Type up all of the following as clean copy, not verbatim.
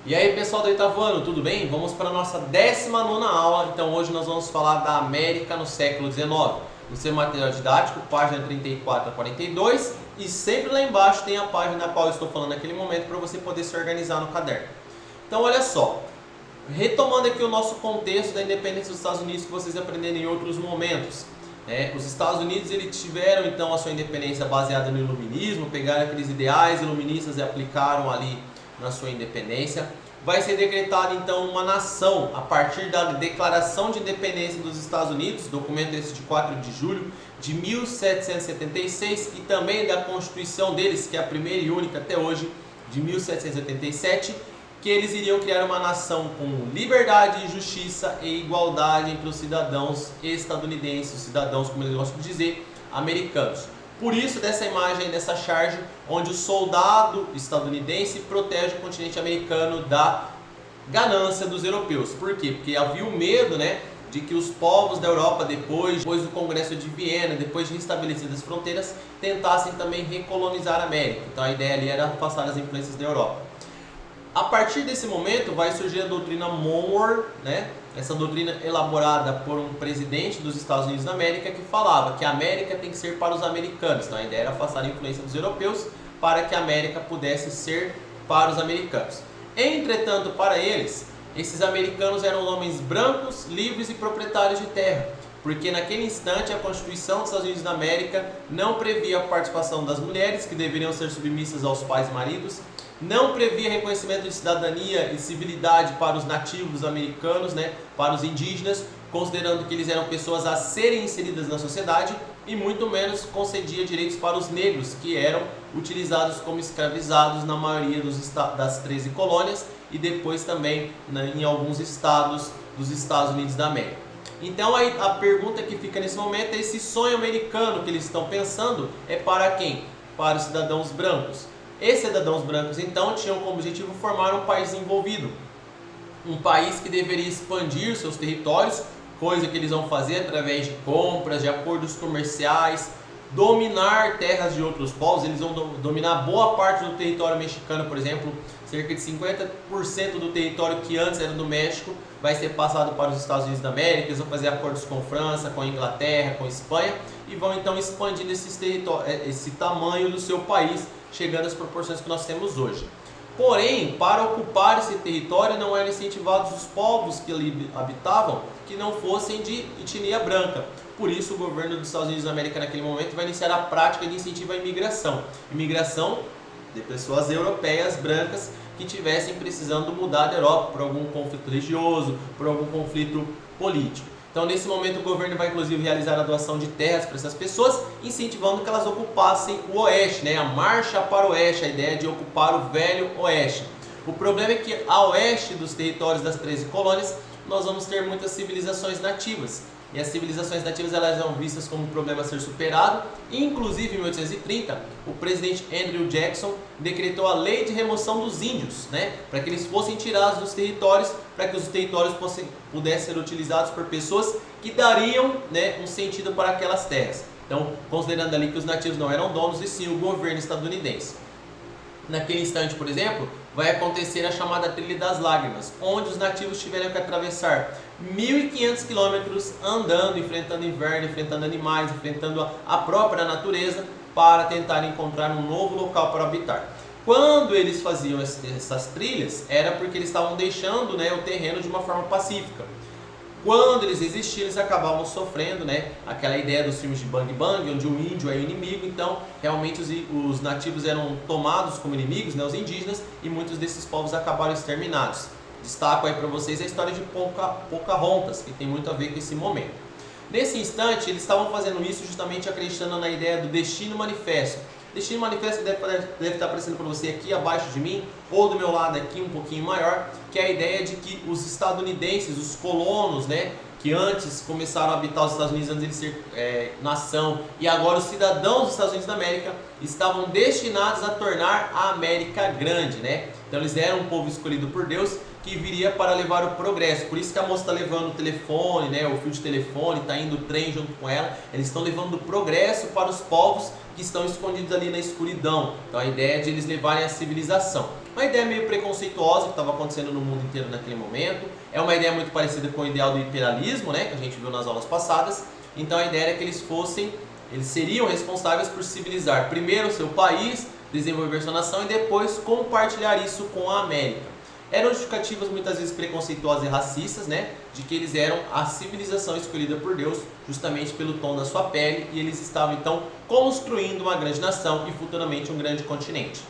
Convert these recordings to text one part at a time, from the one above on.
E aí pessoal do oitavo ano, tudo bem? Vamos para a nossa 19ª aula. Então hoje nós vamos falar da América no século XIX. No seu material didático, página 34 a 42. E sempre lá embaixo tem a página na qual eu estou falando naquele momento para você poder se organizar no caderno. Então olha só, retomando aqui o nosso contexto da independência dos Estados Unidos que vocês aprenderam em outros momentos. Os Estados Unidos eles tiveram então a sua independência baseada no iluminismo, pegaram aqueles ideais iluministas e aplicaram ali na sua independência. Vai ser decretada então uma nação a partir da Declaração de Independência dos Estados Unidos, documento esse de 4 de julho de 1776, e também da Constituição deles, que é a primeira e única até hoje, de 1787, que eles iriam criar uma nação com liberdade, justiça e igualdade entre os cidadãos estadunidenses, os cidadãos, como eles gostam de dizer, americanos. Por isso dessa imagem, dessa charge, onde o soldado estadunidense protege o continente americano da ganância dos europeus. Por quê? Porque havia o medo, de que os povos da Europa, depois do Congresso de Viena, depois de restabelecidas as fronteiras, tentassem também recolonizar a América. Então a ideia ali era afastar as influências da Europa. A partir desse momento vai surgir a doutrina Monroe, essa doutrina elaborada por um presidente dos Estados Unidos da América que falava que a América tem que ser para os americanos. Então a ideia era afastar a influência dos europeus para que a América pudesse ser para os americanos. Entretanto, para eles, esses americanos eram homens brancos, livres e proprietários de terra, porque naquele instante a Constituição dos Estados Unidos da América não previa a participação das mulheres, que deveriam ser submissas aos pais e maridos, não previa reconhecimento de cidadania e civilidade para os nativos americanos, para os indígenas, considerando que eles eram pessoas a serem inseridas na sociedade, e muito menos concedia direitos para os negros, que eram utilizados como escravizados na maioria das 13 colônias e depois também em alguns estados dos Estados Unidos da América. Então a pergunta que fica nesse momento é: esse sonho americano que eles estão pensando é para quem? Para os cidadãos brancos. Esses cidadãos brancos, então, tinham como objetivo formar um país desenvolvido, um país que deveria expandir seus territórios, coisa que eles vão fazer através de compras, de acordos comerciais, dominar terras de outros povos. Eles vão dominar boa parte do território mexicano, por exemplo, cerca de 50% do território que antes era do México vai ser passado para os Estados Unidos da América. Eles vão fazer acordos com França, com Inglaterra, com Espanha, e vão então expandindo esse tamanho do seu país, chegando às proporções que nós temos hoje. Porém, para ocupar esse território não eram incentivados os povos que ali habitavam que não fossem de etnia branca. Por isso o governo dos Estados Unidos da América naquele momento vai iniciar a prática de incentivo à imigração. Imigração de pessoas europeias brancas que estivessem precisando mudar da Europa por algum conflito religioso, por algum conflito político. Então nesse momento o governo vai inclusive realizar a doação de terras para essas pessoas, incentivando que elas ocupassem o oeste, a marcha para o oeste, a ideia de ocupar o velho oeste. O problema é que a oeste dos territórios das 13 colônias nós vamos ter muitas civilizações nativas. E as civilizações nativas elas eram vistas como um problema a ser superado. Inclusive em 1830, o presidente Andrew Jackson decretou a lei de remoção dos índios, para que eles fossem tirados dos territórios, para que os territórios pudessem ser utilizados por pessoas que dariam um sentido para aquelas terras. Então, considerando ali que os nativos não eram donos, e sim o governo estadunidense. Naquele instante, por exemplo, vai acontecer a chamada Trilha das Lágrimas, onde os nativos tiveram que atravessar 1.500 quilômetros andando, enfrentando inverno, enfrentando animais, enfrentando a própria natureza, para tentar encontrar um novo local para habitar. Quando eles faziam essas trilhas, era porque eles estavam deixando o terreno de uma forma pacífica. Quando eles existiam, eles acabavam sofrendo aquela ideia dos filmes de Bang Bang, onde o índio é o inimigo. Então realmente os nativos eram tomados como inimigos, os indígenas, e muitos desses povos acabaram exterminados. Destaco aí para vocês a história de Pocahontas, que tem muito a ver com esse momento. Nesse instante, eles estavam fazendo isso justamente acreditando na ideia do Destino Manifesto. Destino Manifesto deve estar aparecendo para você aqui abaixo de mim, ou do meu lado aqui um pouquinho maior, que é a ideia de que os estadunidenses, os colonos, que antes começaram a habitar os Estados Unidos antes de ser nação, e agora os cidadãos dos Estados Unidos da América estavam destinados a tornar a América grande, Então eles eram um povo escolhido por Deus que viria para levar o progresso. Por isso que a moça está levando o telefone, o fio de telefone, está indo o trem junto com ela. Eles estão levando o progresso para os povos que estão escondidos ali na escuridão. Então a ideia é de eles levarem a civilização. Uma ideia meio preconceituosa que estava acontecendo no mundo inteiro naquele momento. É uma ideia muito parecida com o ideal do imperialismo, né, que a gente viu nas aulas passadas. Então a ideia era que eles seriam responsáveis por civilizar primeiro o seu país, desenvolver sua nação e depois compartilhar isso com a América. Eram justificativas muitas vezes preconceituosas e racistas, né, de que eles eram a civilização escolhida por Deus justamente pelo tom da sua pele, e eles estavam então construindo uma grande nação e futuramente um grande continente.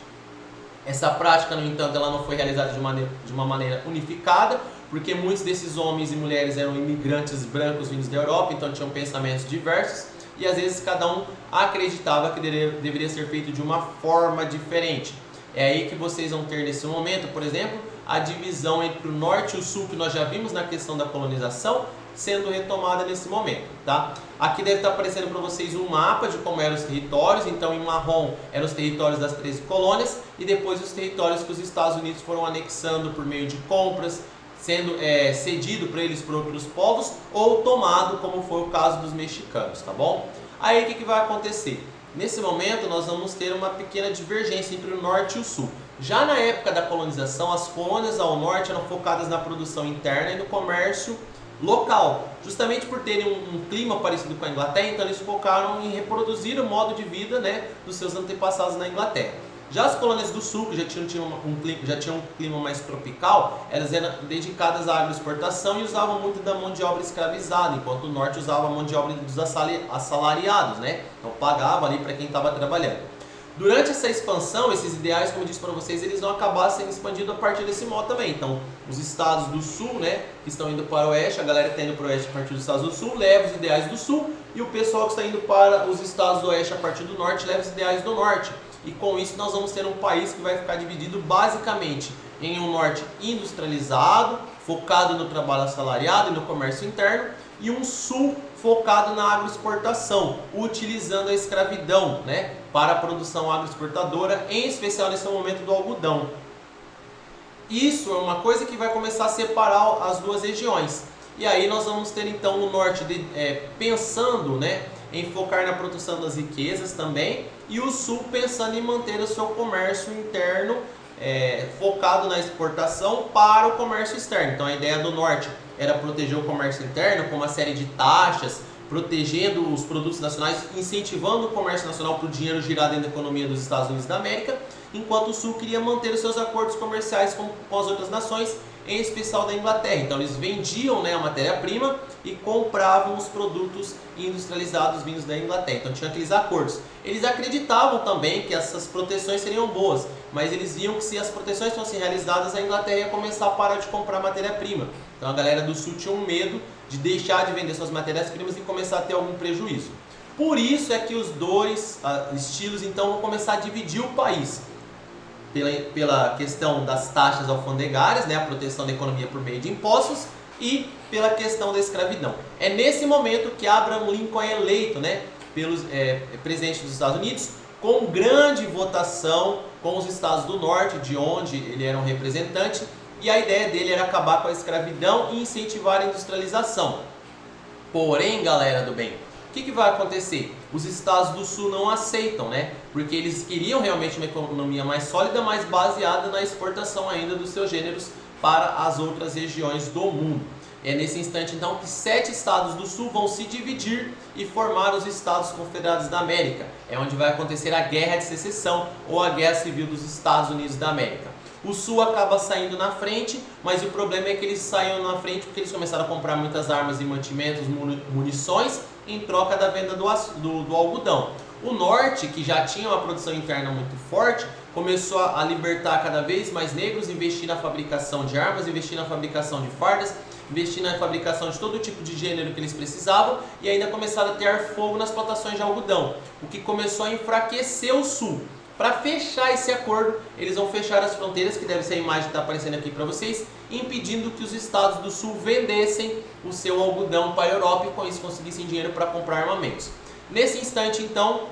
Essa prática, no entanto, ela não foi realizada de uma maneira unificada, porque muitos desses homens e mulheres eram imigrantes brancos vindos da Europa, então tinham pensamentos diversos, e às vezes cada um acreditava que deveria ser feito de uma forma diferente. É aí que vocês vão ter nesse momento, por exemplo, a divisão entre o norte e o sul, que nós já vimos na questão da colonização, sendo retomada nesse momento, tá? Aqui deve estar aparecendo para vocês um mapa de como eram os territórios. Então em marrom eram os territórios das 13 colônias e depois os territórios que os Estados Unidos foram anexando por meio de compras, sendo cedido para eles por outros povos ou tomado, como foi o caso dos mexicanos, tá bom? Aí o que vai acontecer? Nesse momento nós vamos ter uma pequena divergência entre o norte e o sul. Já na época da colonização, as colônias ao norte eram focadas na produção interna e no comércio local. Justamente por terem um clima parecido com a Inglaterra, então eles focaram em reproduzir o modo de vida, né, dos seus antepassados na Inglaterra. Já as colônias do sul, que já tinham um clima mais tropical, elas eram dedicadas à agroexportação e usavam muito da mão de obra escravizada, enquanto o norte usava a mão de obra dos assalariados, né? Então pagava ali para quem estava trabalhando. Durante essa expansão, esses ideais, como eu disse para vocês, eles vão acabar sendo expandidos a partir desse modo também. Então, os estados do sul, né, que estão indo para o oeste, a galera que está indo para o oeste a partir dos estados do sul, leva os ideais do sul, e o pessoal que está indo para os estados do oeste a partir do norte, leva os ideais do norte. E com isso nós vamos ter um país que vai ficar dividido basicamente em um norte industrializado, focado no trabalho assalariado e no comércio interno, e um sul focado na agroexportação, utilizando a escravidão, né, para a produção agroexportadora, em especial nesse momento do algodão. Isso é uma coisa que vai começar a separar as duas regiões. E aí nós vamos ter então no norte pensando, né, em focar na produção das riquezas também, e o sul pensando em manter o seu comércio interno focado na exportação para o comércio externo. Então a ideia do norte era proteger o comércio interno com uma série de taxas, protegendo os produtos nacionais, incentivando o comércio nacional para o dinheiro girar dentro da economia dos Estados Unidos da América, enquanto o sul queria manter os seus acordos comerciais com as outras nações, em especial da Inglaterra. Então eles vendiam, né, a matéria-prima e compravam os produtos industrializados vindos da Inglaterra. Então tinha aqueles acordos. Eles acreditavam também que essas proteções seriam boas, mas eles viam que se as proteções fossem realizadas, a Inglaterra ia começar a parar de comprar matéria-prima. Então a galera do sul tinha um medo de deixar de vender suas matérias-primas e começar a ter algum prejuízo. Por isso é que os dois estilos então vão começar a dividir o país. Pela questão das taxas alfandegárias, né, a proteção da economia por meio de impostos, e pela questão da escravidão. É nesse momento que Abraham Lincoln é eleito, né, pelos presidente dos Estados Unidos, com grande votação com os estados do norte, de onde ele era um representante, e a ideia dele era acabar com a escravidão e incentivar a industrialização. Porém, galera do bem, o que vai acontecer? Os estados do sul não aceitam, né? Porque eles queriam realmente uma economia mais sólida, mais baseada na exportação ainda dos seus gêneros para as outras regiões do mundo. É nesse instante então que 7 estados do sul vão se dividir e formar os Estados Confederados da América. É onde vai acontecer a Guerra de Secessão ou a Guerra Civil dos Estados Unidos da América. O sul acaba saindo na frente, mas o problema é que eles saíram na frente porque eles começaram a comprar muitas armas e mantimentos, munições, em troca da venda do algodão. O norte, que já tinha uma produção interna muito forte, começou a libertar cada vez mais negros, investir na fabricação de armas, investir na fabricação de fardas, investir na fabricação de todo tipo de gênero que eles precisavam, e ainda começaram a ter fogo nas plantações de algodão, o que começou a enfraquecer o sul. Para fechar esse acordo, eles vão fechar as fronteiras, que deve ser a imagem que está aparecendo aqui para vocês, impedindo que os estados do sul vendessem o seu algodão para a Europa e com isso conseguissem dinheiro para comprar armamentos. Nesse instante, então,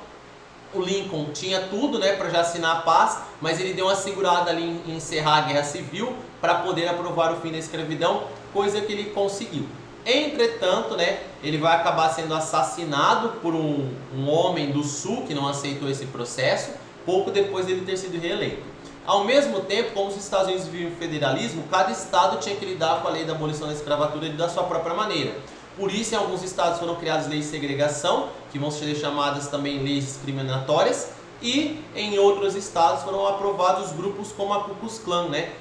o Lincoln tinha tudo, né, para já assinar a paz, mas ele deu uma segurada ali em encerrar a Guerra Civil para poder aprovar o fim da escravidão, coisa que ele conseguiu. Entretanto, né, ele vai acabar sendo assassinado por um homem do Sul que não aceitou esse processo, pouco depois dele ter sido reeleito. Ao mesmo tempo, como os Estados Unidos viviam o federalismo, cada estado tinha que lidar com a lei da abolição da escravatura da sua própria maneira. Por isso, em alguns estados foram criadas leis de segregação, que vão ser chamadas também leis discriminatórias, e em outros estados foram aprovados grupos como a Ku Klux Klan, né?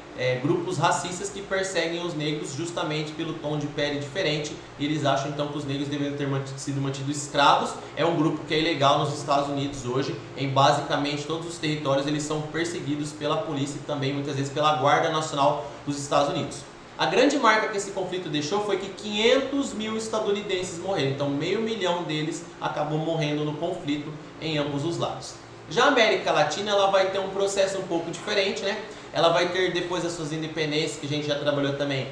Grupos racistas que perseguem os negros justamente pelo tom de pele diferente, e eles acham então que os negros deveriam ter sido mantidos escravos. É um grupo que é ilegal nos Estados Unidos hoje, em basicamente todos os territórios eles são perseguidos pela polícia e também muitas vezes pela Guarda Nacional dos Estados Unidos. A grande marca que esse conflito deixou foi que 500 mil estadunidenses morreram, então 500 mil deles acabou morrendo no conflito em ambos os lados. Já a América Latina ela vai ter um processo um pouco diferente, né? Ela vai ter, depois das suas independências, que a gente já trabalhou também,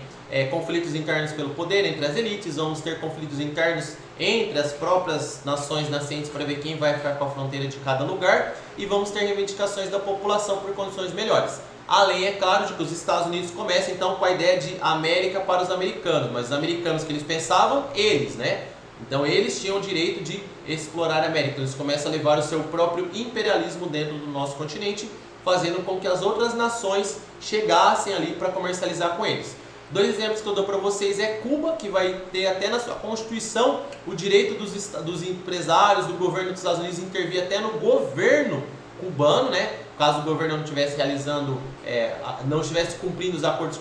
conflitos internos pelo poder entre as elites, vamos ter conflitos internos entre as próprias nações nascentes para ver quem vai ficar com a fronteira de cada lugar, e vamos ter reivindicações da população por condições melhores. Além, é claro, de que os Estados Unidos começam então com a ideia de América para os americanos, mas os americanos que eles pensavam, eles, né? Então eles tinham o direito de explorar a América, eles começam a levar o seu próprio imperialismo dentro do nosso continente, fazendo com que as outras nações chegassem ali para comercializar com eles. Dois exemplos que eu dou para vocês é Cuba, que vai ter até na sua Constituição o direito dos empresários, do governo dos Estados Unidos intervir até no governo cubano, né? Caso o governo não estivesse realizando, não estivesse cumprindo os acordos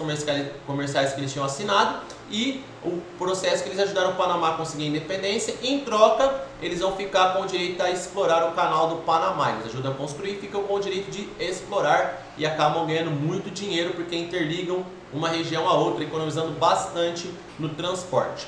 comerciais que eles tinham assinado, e o processo que eles ajudaram o Panamá a conseguir a independência. Em troca, eles vão ficar com o direito a explorar o canal do Panamá. Eles ajudam a construir e ficam com o direito de explorar e acabam ganhando muito dinheiro porque interligam uma região a outra, economizando bastante no transporte.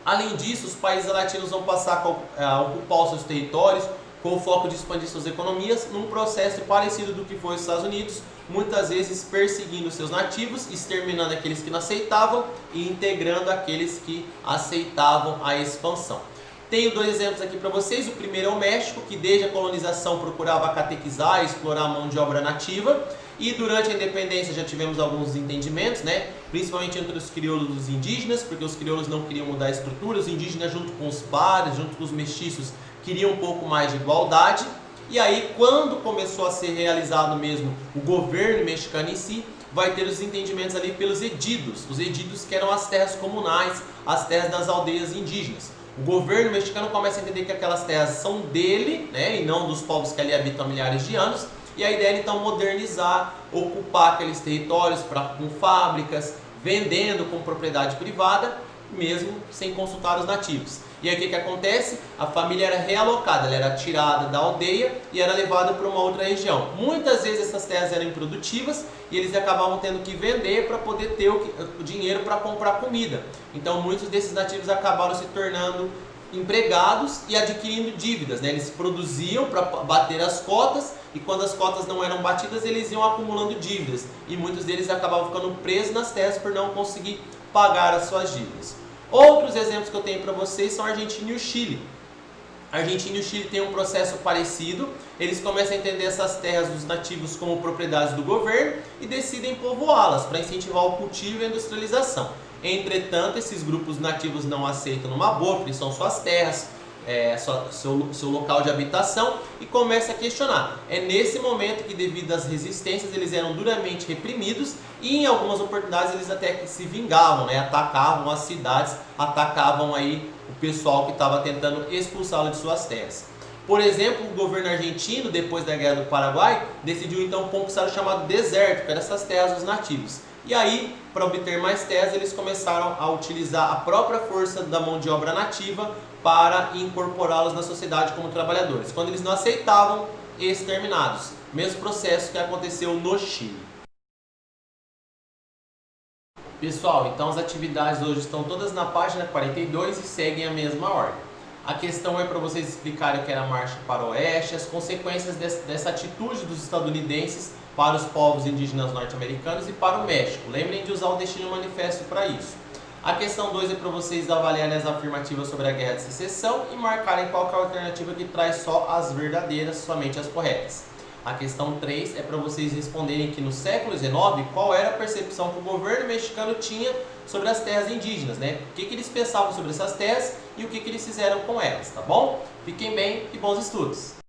Além disso, os países latinos vão passar a ocupar os seus territórios com o foco de expandir suas economias num processo parecido do que foi os Estados Unidos, muitas vezes perseguindo seus nativos, exterminando aqueles que não aceitavam e integrando aqueles que aceitavam a expansão. Tenho dois exemplos aqui para vocês. O primeiro é o México, que desde a colonização procurava catequizar e explorar a mão de obra nativa, e durante a independência já tivemos alguns entendimentos, né? Principalmente entre os crioulos e os indígenas, porque os crioulos não queriam mudar a estrutura, os indígenas junto com os pares, junto com os mestiços, queriam um pouco mais de igualdade. E aí, quando começou a ser realizado mesmo o governo mexicano em si, vai ter os entendimentos ali pelos edidos. Os edidos que eram as terras comunais, as terras das aldeias indígenas. O governo mexicano começa a entender que aquelas terras são dele, né, e não dos povos que ali habitam há milhares de anos. E a ideia é então modernizar, ocupar aqueles territórios com fábricas, vendendo com propriedade privada, mesmo sem consultar os nativos. E aí o que acontece? A família era realocada, ela era tirada da aldeia e era levada para uma outra região. Muitas vezes essas terras eram improdutivas e eles acabavam tendo que vender para poder ter o dinheiro para comprar comida. Então muitos desses nativos acabaram se tornando empregados e adquirindo dívidas, né? Eles produziam para bater as cotas e quando as cotas não eram batidas eles iam acumulando dívidas. E muitos deles acabavam ficando presos nas terras por não conseguir pagar as suas dívidas. Outros exemplos que eu tenho para vocês são a Argentina e o Chile. A Argentina e o Chile têm um processo parecido, eles começam a entender essas terras dos nativos como propriedades do governo e decidem povoá-las para incentivar o cultivo e a industrialização. Entretanto, esses grupos nativos não aceitam numa boa, porque são suas terras, seu local de habitação, e começa a questionar. É nesse momento que, devido às resistências, eles eram duramente reprimidos e em algumas oportunidades eles até que se vingavam, né? Atacavam as cidades, atacavam aí o pessoal que estava tentando expulsá-lo de suas terras. Por exemplo, o governo argentino, depois da Guerra do Paraguai, decidiu então conquistar o chamado deserto, que eram essas terras dos nativos. E aí, para obter mais terras, eles começaram a utilizar a própria força da mão de obra nativa para incorporá-los na sociedade como trabalhadores. Quando eles não aceitavam, exterminados. Mesmo processo que aconteceu no Chile. Pessoal, então as atividades hoje estão todas na página 42 e seguem a mesma ordem. A questão é para vocês explicarem o que era a Marcha para o Oeste, as consequências dessa atitude dos estadunidenses para os povos indígenas norte-americanos e para o México. Lembrem de usar o Destino Manifesto para isso. A questão 2 é para vocês avaliarem as afirmativas sobre a Guerra de Secessão e marcarem qual é a alternativa que traz só as verdadeiras, somente as corretas. A questão 3 é para vocês responderem que no século XIX qual era a percepção que o governo mexicano tinha sobre as terras indígenas, né? O que eles pensavam sobre essas terras e o que eles fizeram com elas, tá bom? Fiquem bem e bons estudos!